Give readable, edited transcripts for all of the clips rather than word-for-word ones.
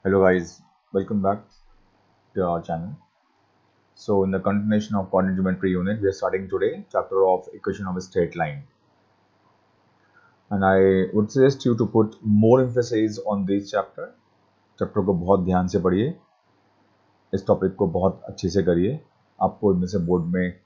Hello guys, welcome back to our channel. So in the continuation of coordinate geometry unit, we are starting today chapter of equation of a straight line. And I would suggest you to put more emphasis on this chapter. Chapter को बहुत ध्यान से पढ़िए, इस topic को बहुत अच्छे से करिए. आपको इनमें से बोर्ड में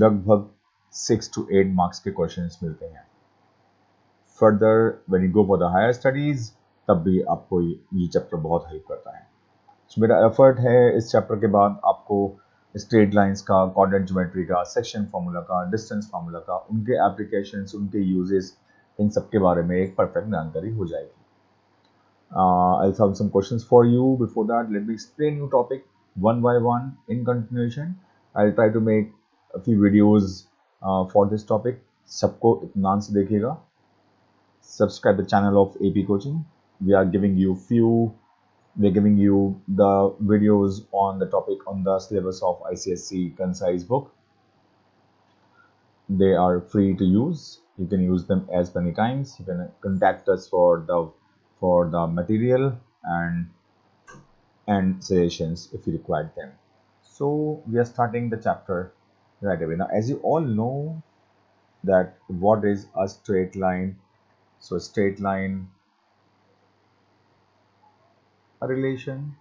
लगभग 6 to 8 मार्क्स के क्वेश्चंस मिलते हैं. Further when you go for the higher studies तब भी आपको ये चैप्टर बहुत हेल्प करता है. So, मेरा एफर्ट है इस चैप्टर के बाद आपको स्ट्रेट लाइंस का, कोऑर्डिनेट ज्योमेट्री का, सेक्शन फार्मूला का, डिस्टेंस फार्मूला का, उनके एप्लीकेशंस, उनके यूजेस, इन सब के बारे में एक परफेक्ट जानकारी हो जाएगी. I'll have some questions for you. Before that, let me explain you topic one by one in continuation. I'll try to make a few videos for this topic. सबको इत्मीनान से देखिएगा. Subscribe the channel of AP Coaching. We are giving you the videos on the topic on the syllabus of ICSE concise book. They are free to use. You can use them as many times. You can contact us for the material and suggestions if you require them. So we are starting the chapter right away. Now, as you all know that what is a straight line. So a straight line, a relation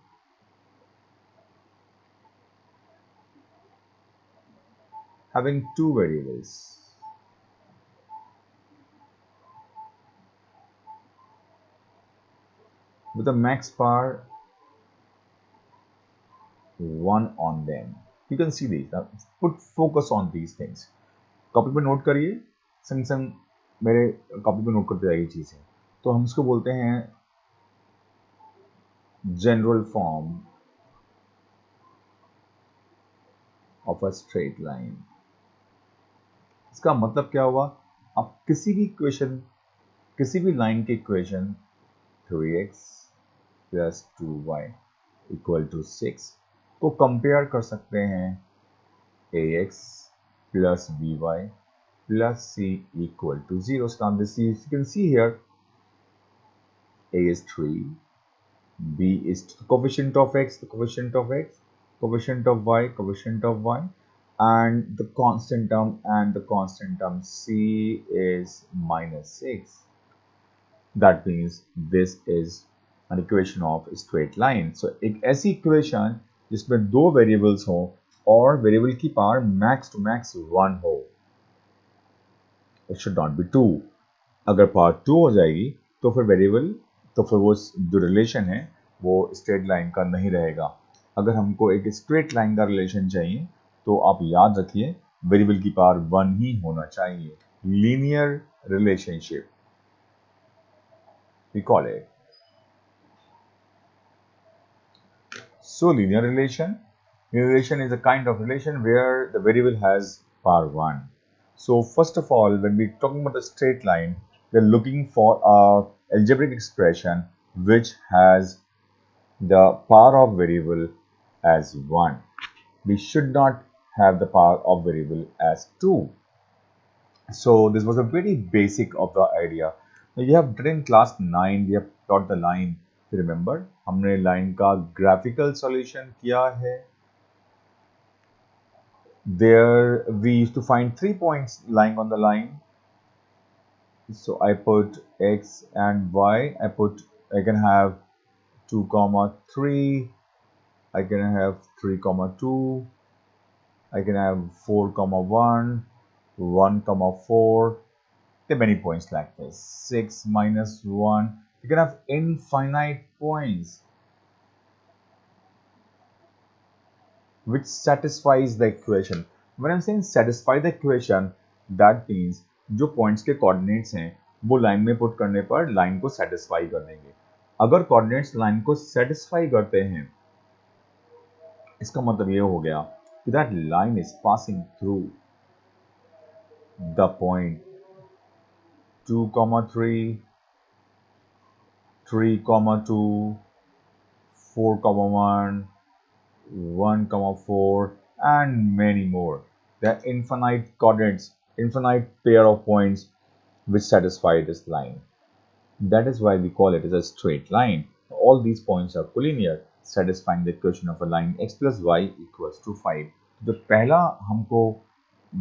having two variables with a max power 1 on them. You can see these. Now, put focus on these things. Copy पे note करिए, संग संग मेरे copy पे note करते जाइए चीजें. तो हम इसको बोलते हैं general form of a straight line. इसका मतलब क्या हुआ? आप किसी भी इक्वेशन, किसी भी लाइन की equation 3x plus 2y equal to 6 को कंपेयर कर सकते हैं ax plus by plus c equal to 0. So now this is, you can see here, a is 3, b is the coefficient of x, the coefficient of x, coefficient of y, and the constant term c is minus 6. That means this is an equation of straight line. So एक ऐसी equation जिसमें दो variables हो और variable की power max to max 1 हो. It should not be 2. अगर power 2 हो जाएगी तो फिर वो जो रिलेशन है वो स्ट्रेट लाइन का नहीं रहेगा. अगर हमको एक स्ट्रेट लाइन का रिलेशन चाहिए तो आप याद रखिए वेरिएबल की पावर 1 ही होना चाहिए. Linear relationship we call it. So linear relation is a kind of relation where the variable has power 1. So first of all, when we're talking about a straight line, we're looking for a algebraic expression which has the power of variable as 1. We should not have the power of variable as 2. So this was a very basic of the idea. Now you have done in class 9, we have taught the line. Remember, हमने line का graphical solution किया है. There we used to find 3 points lying on the line. So I put x and y. I can have 2, 3. I can have 3, 2. I can have 4, 1, 1, 4. There are many points like this. 6 minus 1. You can have infinite points which satisfies the equation. When I'm saying satisfy the equation, that means जो points के coordinates हैं वो line में put करने पर line को satisfy कर देंगे. अगर coordinates line को satisfy करते हैं, इसका मतलब ये हो गया कि that line is passing through the point 2, 3, 3, 2, 4, 1, 1, 4, and many more. There are infinite coordinates, infinite pair of points which satisfy this line. That is why we call it as a straight line. all these points are collinear, satisfying the equation of a line x plus y equals to 5. तो पहला हमको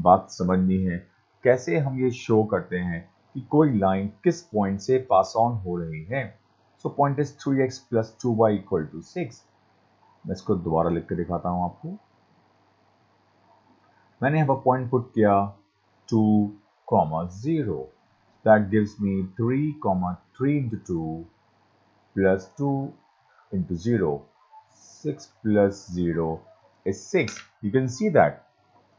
बात समझनी है कैसे हम ये show करते हैं कि कोई लाइन किस पॉइंट से पास ऑन हो रही है. So point is 3x plus 2y equal to 6. मैं इसको दोबारा लिख के दिखाता हूं आपको. मैंने यहाँ पर पॉइंट पुट किया 2, 0. That gives me 3, 3 into 2 plus 2 into 0. 6 plus 0 is 6. You can see that.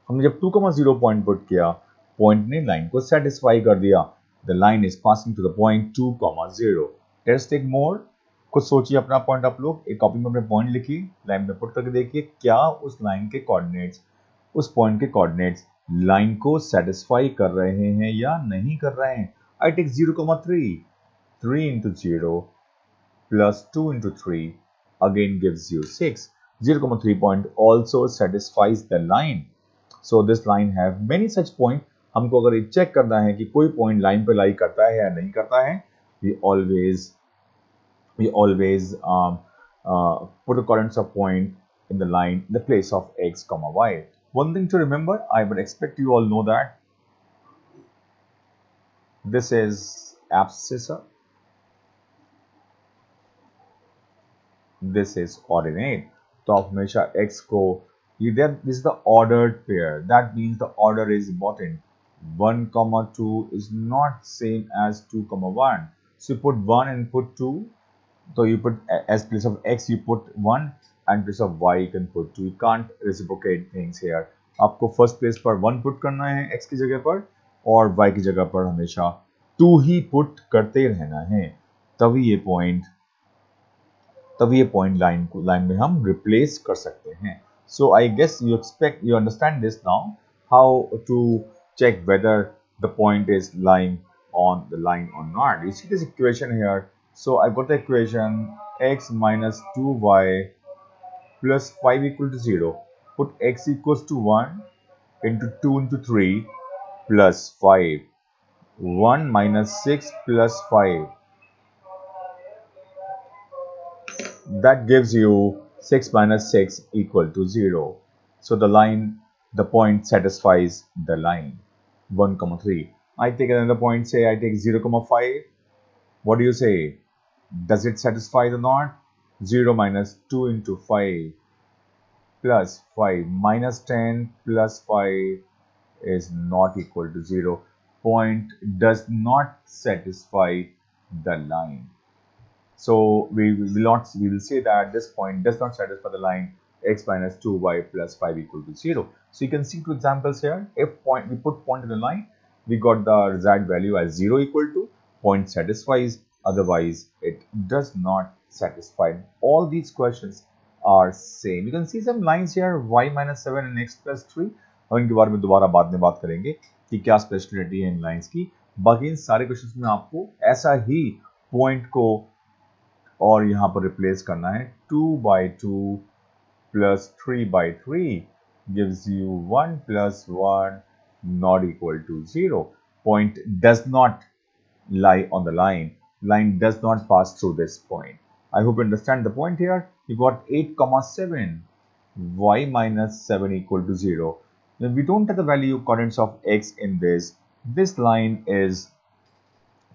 हमने जब 2, 0 पॉइंट पुट किया, पॉइंट ने लाइन को सेटिस्फाई कर दिया. The line is passing to the point 2, 0. Let's take more. कुछ सोचिए अपना पॉइंट आप लोग. एक कॉपी में अपने पॉइंट लिखिए, लाइन में पुट करके देखिए क्या उस लाइन के कोऑर्डिनेट्स, उस पॉइंट के कोऑर्डिनेट्स लाइन को सेटिस्फाई कर रहे हैं या नहीं कर रहे हैं. I take 0, 3. 3 into 0 plus 2 into 3 again gives you 6. 0, 3 point also satisfies the line. So this line have many such point. हमको अगर ये चेक करना है कि कोई पॉइंट लाइन पे लाई करता है या नहीं करता है, we always put the coordinates of point in the line in the place of x, y. One thing to remember, I would expect you all know that this is abscissa, this is ordinate. तो आप हमेशा x को this is the ordered pair. That means the order is important. 1, 2 is not same as 2, 1. So you put 1 and put 2. So you put as place of x you put 1 and place of y you can put 2. You can't reciprocate things here. आपको first place पर 1 put करना है x की जगह पर और y की जगह पर हमेशा 2 ही put करते रहना है. तभी ये पॉइंट लाइन में हम रिप्लेस कर सकते हैं. So I guess you understand this now, how to check whether the point is lying on the line or not. You see this equation here. So I got the equation x minus 2y plus 5 equal to 0. Put x equals to 1 into 2 into 3 plus 5. 1 minus 6 plus 5. That gives you 6 minus 6 equal to 0. So the point satisfies the line. 1, 3. I take another point, say I take 0, 5. What do you say? Does it satisfy or not? 0 minus 2 into 5 plus 5 minus 10 plus 5 is not equal to 0. Point does not satisfy the line. So we will say that this point does not satisfy the line x minus 2y plus 5 equal to 0. So you can see two examples here. If we put point in the line, we got the desired value as 0 equal to, point satisfies, otherwise it does not satisfy. All these questions are same. You can see some lines here, y minus 7 and x plus 3. हम इनके बारे में दोबारा बाद में बात करेंगे कि क्या स्पेशलिटी है इन लाइंस की. बाकी इन सारे क्वेश्चंस में आपको ऐसा ही पॉइंट को और यहाँ पर रिप्लेस करना है. 2 by 2 plus 3 by 3 gives you 1 plus 1 not equal to 0. Point does not lie on the line. Line does not pass through this point. I hope you understand the point here. You got 8, 7. Y minus 7 equal to 0. When we don't have the value coordinates of x in this line is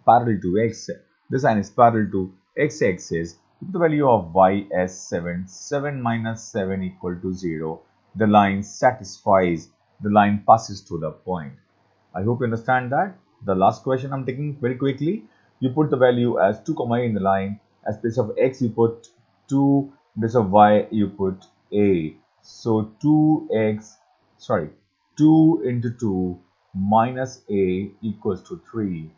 parallel to x. This line is parallel to x-axis. The value of y as 7. 7 minus 7 equal to 0. The line satisfies. The line passes through the point. I hope you understand that. The last question I'm taking very quickly. You put the value as 2, in the line. As place of x you put 2. Place of y you put a. So 2 into 2 minus a equals to 3.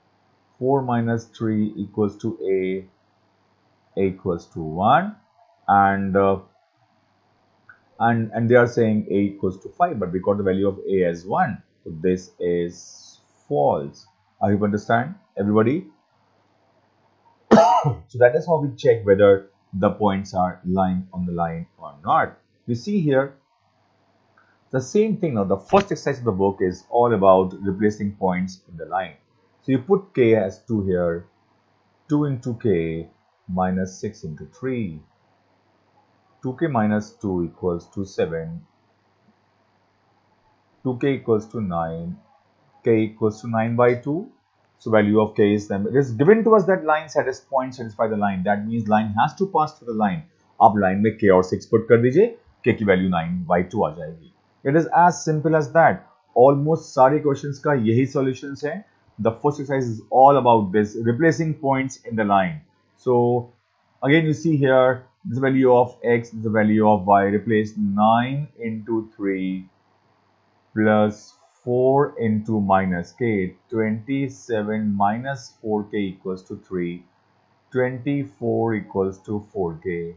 4 minus 3 equals to a equals to 1, and they are saying a equals to 5, but we got the value of a as 1, so this is false. I hope you understand, everybody. So that is how we check whether the points are lying on the line or not. You see here the same thing. Now the first exercise of the book is all about replacing points in the line. So you put k as 2 here, 2 into k minus 6 into 3. 2k minus 2 equals to 7. 2k equals to 9. K equals to 9 by 2. So value of k is then, it is given to us that line satisfy the line. That means line has to pass through the line. आप line में k और 6 put कर दीजिए, k की value 9 by 2 आ जाएगी. It is as simple as that. Almost सारे questions का यही solutions है. The first exercise is all about this, replacing points in the line. So again you see here, this value of x, the value of y, replace 9 into 3 plus 4 into minus k, 27 minus 4k equals to 3, 24 equals to 4k,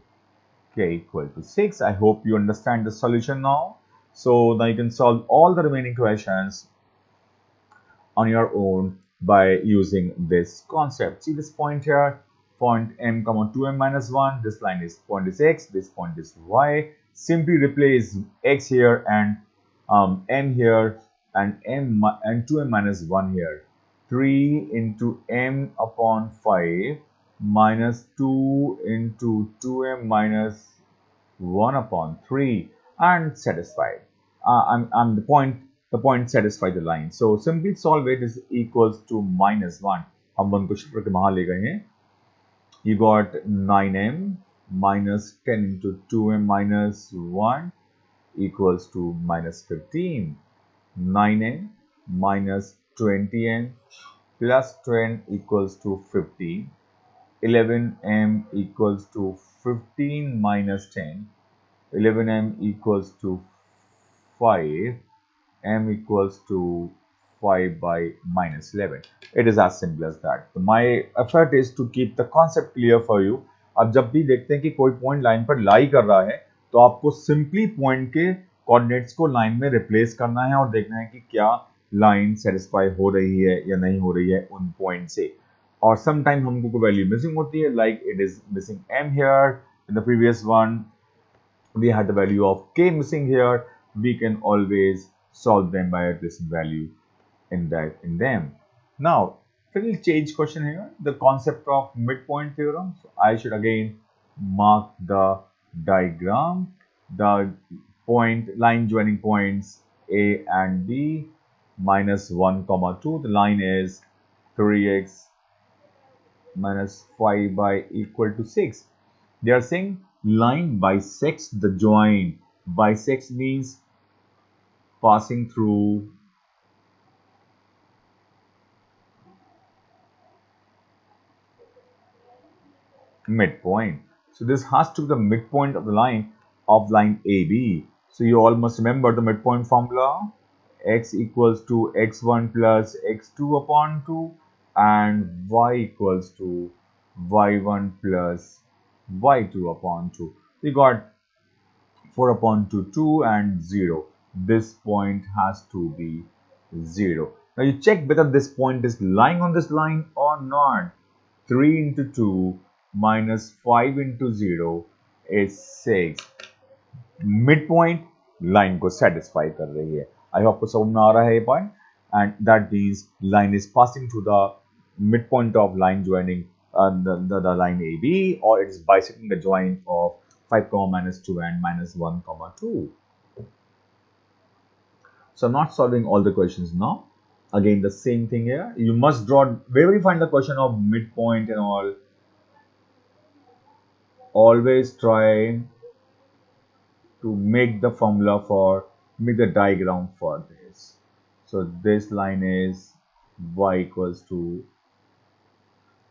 k equal to 6. I hope you understand the solution now. So now you can solve all the remaining questions on your own by using this concept. See this point here, point m comma 2m minus 1, this line is point is x, this point is y. Simply replace x here and m here and m and 2m minus 1 here. 3 into m upon 5 minus 2 into 2m minus 1 upon 3 and satisfied. The point satisfy the line. So simply solve it is equals to minus 1. हम 1 को shift के बाहर ले गए हैं. You got 9m minus 10 into 2m minus 1 equals to minus 15. 9m minus 20m plus 10 equals to 15. 11m equals to 15 minus 10. 11m equals to 5. M equals to 5 by minus 11. It is as simple as that. So my effort is to keep the concept clear for you. अब जब भी देखते हैं कि कोई point line पर लाई कर रहा है तो आपको सिंपली पॉइंट के कोऑर्डिनेट्स को लाइन में रिप्लेस करना है और देखना है कि क्या लाइन सेटिस्फाई हो रही है या नहीं हो रही है उन पॉइंट से. और सम टाइम हमको कोई वैल्यू मिसिंग होती है, like it is missing m here. In the previous one we had the value of k missing here. We can always solve them by replacing value in them. Now we'll change question here, the concept of midpoint theorem. So I should again mark the diagram, the point line joining points a and b, minus 1 comma 2. The line is 3x minus 5 by equal to 6. They are saying line bisects the joint. Bisects means passing through midpoint. So this has to be the midpoint of the line AB. So you all must remember the midpoint formula. X equals to x1 plus x2 upon 2 and y equals to y1 plus y2 upon 2. We got 4 upon 2, 2 and 0. This point has to be 0. Now you check whether this point is lying on this line or not. 3 into 2 minus 5 into 0 is 6. Midpoint line को satisfy कर रही है. I hope आपको समझ में आ रहा है ये point. And that means line is passing through the midpoint of line joining the line AB, or it is bisecting the joint of 5 comma minus 2 and minus 1 comma 2. So I'm not solving all the questions now. Again, the same thing here. You must draw, wherever you find the question of midpoint and all, always try to make the formula for, make the diagram for this. So this line is y equals to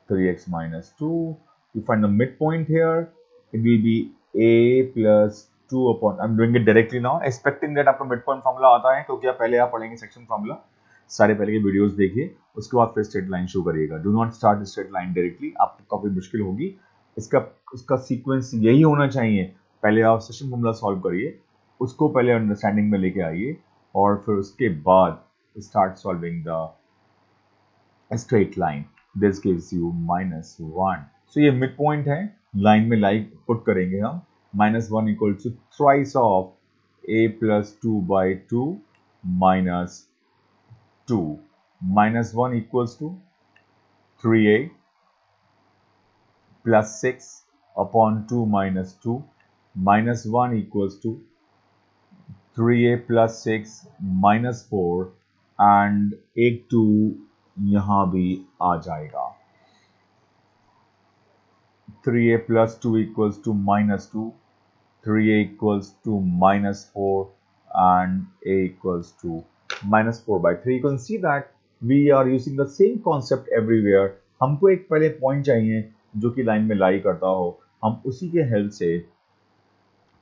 3x minus 2. You find the midpoint here. It will be a plus 2 upon, I'm doing it directly now, expecting that आपको midpoint formula आता है, क्योंकि आप पहले आप पढ़ेंगे section formula, सारे पहले के वीडियोस देखिए, उसके बाद फिर स्ट्रेट लाइन शो करिएगा. Do not start straight line directly, आपको काफी मुश्किल होगी. इसका सीक्वेंस यही होना चाहिए. पहले आप सेशन फॉर्मूला सॉल्व करिए, उसको पहले अंडरस्टैंडिंग में लेके आइए और फिर उसके बाद start solving the straight line. This gives you -1. So ये मिड पॉइंट है, लाइन में लाइक पुट करेंगे हम. -1 equal to thrice of a plus 2 by 2 minus 2. -1 equals to 3a plus 6 upon 2 minus 2 minus 1 equals to 3a plus 6 minus 4 and एक 2 यहाँ भी आ जाएगा 3a plus 2 equals to minus 2 3a equals to minus 4 and a equals to minus 4 by 3. You can see that we are using the same concept everywhere. हमको एक पहले point चाहिए जो कि लाइन में लाई करता हो, हम उसी के हेल्प से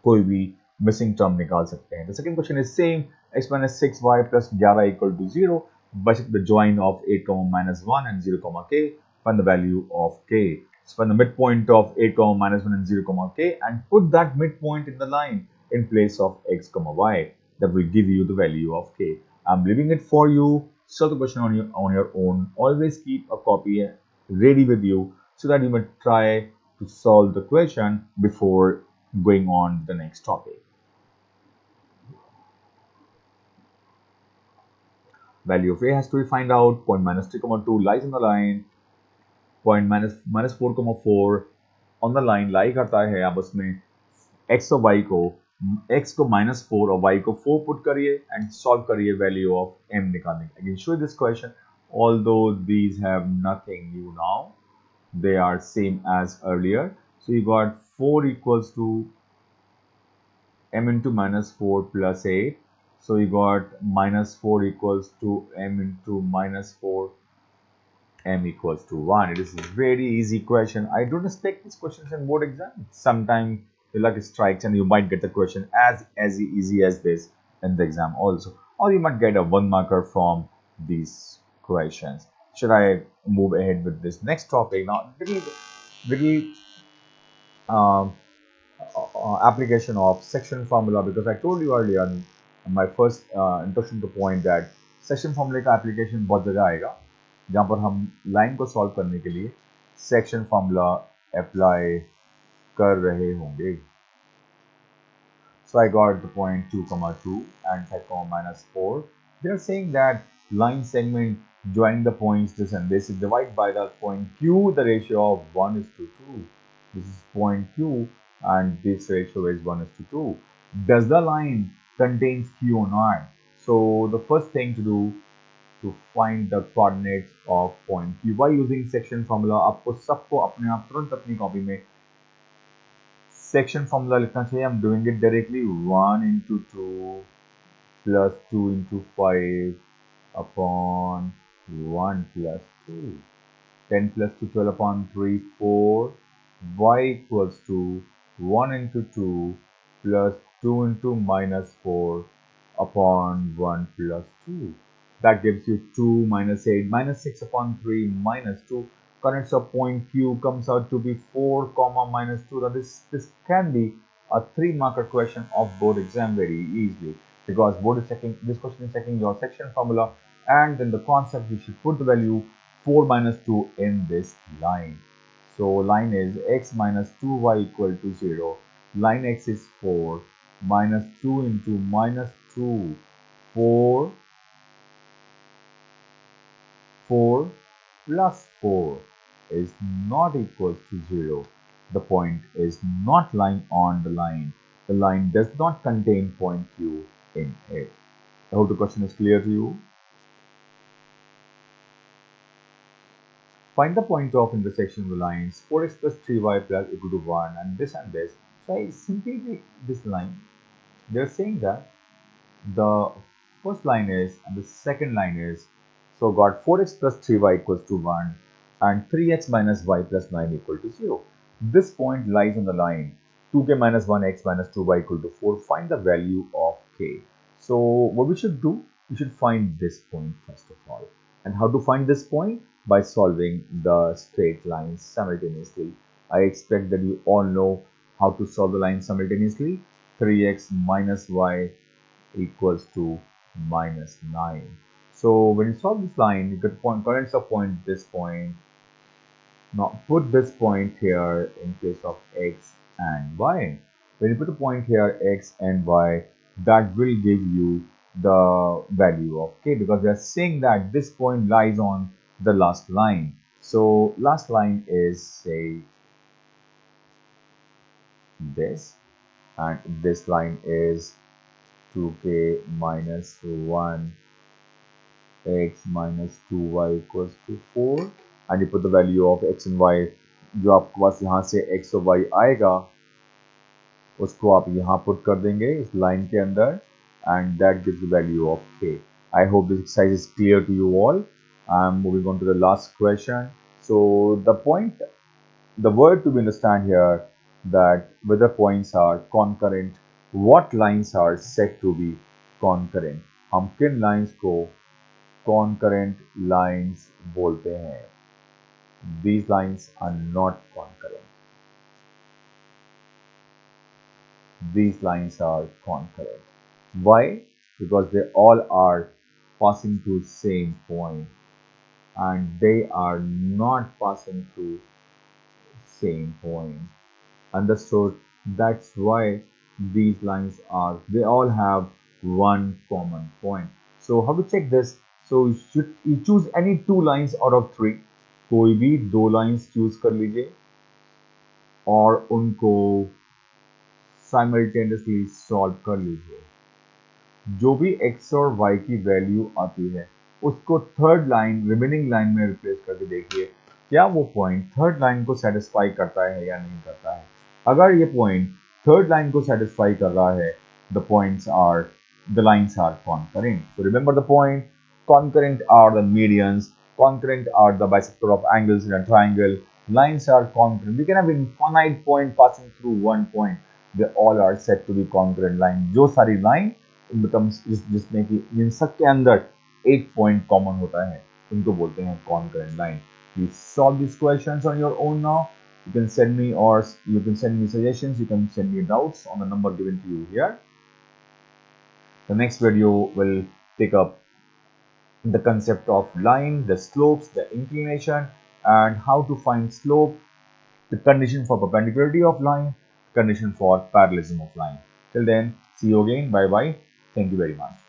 कोई भी मिसिंग टर्म निकाल सकते हैं. The second question is same. X minus 6y plus 11 equal to 0. Basic the join of 8 minus 1 and 0 k. Find the value of k. So find the midpoint of 8 minus 1 and 0 k and put that midpoint in the line in place of x y. That will give you the value of k. I'm leaving it for you. Solve the question on your own. Always keep a copy ready with you so that you may try to solve the question before going on to the next topic. Value of a has to be find out. Point minus 3,2 lies on the line. Point minus 4,4 on the line lie करता है. आप उसमें x और y को x को minus 4 और y को 4 put करिए and solve करिए value of m निकालने. Again show this question. Although these have nothing new now, they are same as earlier. So you got 4 equals to m into minus 4 plus 8. So you got minus 4 equals to m into minus 4, m equals to 1. It is a very easy question. I don't expect these questions in board exam. Sometimes the luck strikes and you might get the question as easy as this in the exam also. Or you might get a 1 marker from these questions. Should I move ahead with this next topic? Now, little application of section formula, because I told you earlier in my first introduction to point that section formula का application बहुत जगह आएगा जहाँ पर हम line को solve करने के लिए सेक्शन फॉर्मूला अप्लाई कर रहे होंगे. So I got the point 2, 2 and 5, minus 4. They are saying that line segment joining the points this and this is divided by the point Q, the ratio of 1 is to 2. This is point Q and this ratio is 1 is to 2. Does the line contains Q or not? So the first thing to do to find the coordinates of point Q by using section formula. आपको सबको अपने आप तुरंत अपनी copy में section formula लिखना चाहिए. I'm doing it directly. 1 into 2 plus 2 into 5 upon 1 plus 2. 10 plus 2, 12 upon 3, 4. Y equals to 1 into 2 plus 2 into minus 4 upon 1 plus 2. That gives you 2 minus 8 minus 6 upon 3 minus 2. Coordinates of point Q comes out to be 4 comma minus 2. Now this can be a 3 marker question of board exam very easily, because board is checking this question is checking your section formula, and then the concept we should put the value 4 minus 2 in this line. So line is x minus 2y equal to 0. Line x is 4 minus 2 into minus 2. 4 plus 4 is not equal to 0. The point is not lying on the line. The line does not contain point Q in it. I hope the question is clear to you. Find the point of intersection of the lines 4x plus 3y plus equal to 1 and this and this. So I simply take this line. They're saying that the first line is and the second line is, so got 4x plus 3y equals to 1 and 3x minus y plus 9 equal to 0. This point lies on the line 2k minus 1x minus 2y equal to 4. Find the value of k. So what we should do, we should find this point first of all. And how to find this point? By solving the straight lines simultaneously. I expect that you all know how to solve the lines simultaneously. 3x minus y equals to minus 9. So when you solve this line, you get point coordinates of point this point. Now put this point here in place of x and y. When you put a point here x and y, that will give you the value of k, because they are saying that this point lies on the last line. So last line is say this, and this line is 2k minus 1 x minus 2y equals to 4, and you put the value of x and y. जो आपके पास यहाँ से x और y आएगा उसको आप यहाँ put कर देंगे इस लाइन के अंदर, and that gives the value of k. I hope this exercise is clear to you all. I'm moving on to the last question. So the word to be understand here, that whether points are concurrent, what lines are said to be concurrent. हम किन lines को concurrent lines बोलते हैं? These lines are not concurrent. These lines are concurrent. Why? Because they all are passing through same point, and they are not passing through same point. Understood? That's why these lines are, they all have one common point. So how to check this? So you choose any two lines out of three. कोई भी दो lines choose कर लीजिए और उनको simultaneously solve कर लीजिए. जो भी x और y की वैल्यू आती है उसको थर्ड लाइन, रिमेनिंग लाइन में रिप्लेस करके देखिए क्या वो पॉइंट थर्ड लाइन को सेटिस्फाई करता है या नहीं करता है. अगर ये पॉइंट थर्ड लाइन को सेटिस्फाई कर रहा है, the lines are concurrent. So remember the point, concurrent are the medians, concurrent are the bisector of angles in a triangle, lines are concurrent. We can have infinite point passing through one point. They all are said to be concurrent line. जो सारी line जिसमें कि इन सब के अंदर एक point common होता है उनको बोलते हैं concurrent line. You solve these questions on your own now. You can send me suggestions, you can send me doubts on the number given to you here. The next video will pick up the concept of line, the slopes, the inclination, and how to find slope, the condition for perpendicularity of line, condition for parallelism of line. Till then, see you again. Bye bye. Thank you very much.